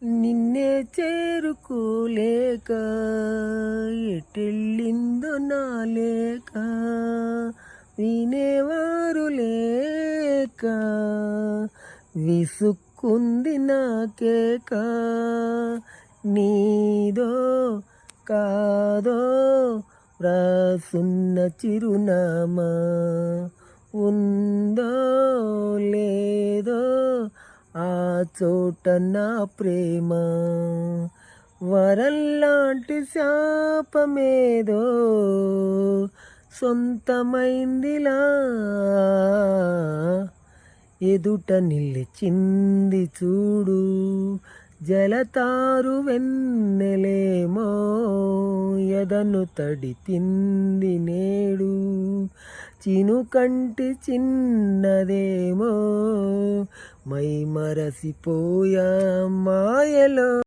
నిన్నే చేరుకోలేక ఎటెళ్ళిందో నా లేక వినేవారు లేక విసుక్కుంది నాకేక నీదో కాదో రాసున్న చిరునామా ఉందో లేదో ఆ చోట నా ప్రేమ వరల్లాంటి శాపమేదో సొంతమైందిలా ఎదుట నిలిచింది చూడు జలతారు వెన్నెలేమో ఎదను తడితింది నేడు చినుకంటి చిన్నదేమో మై మరసిపోయా మాయలో.